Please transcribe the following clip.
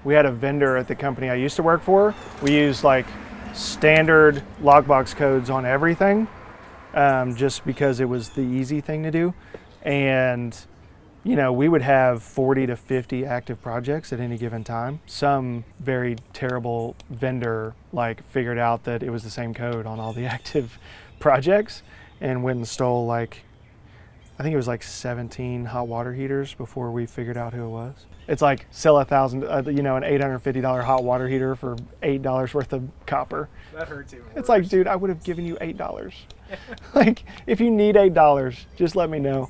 we had a vendor at the company I used to work for. We used like standard lockbox codes on everything, just because it was the easy thing to do. And you know, we would have 40 to 50 active projects at any given time. Some very terrible vendor like figured out that it was the same code on all the active projects and went and stole like, I think it was like 17 hot water heaters before we figured out who it was. It's like sell an $850 hot water heater for $8 worth of copper. That hurts even worse. It's like, dude, I would have given you $8. Like, if you need $8, just let me know.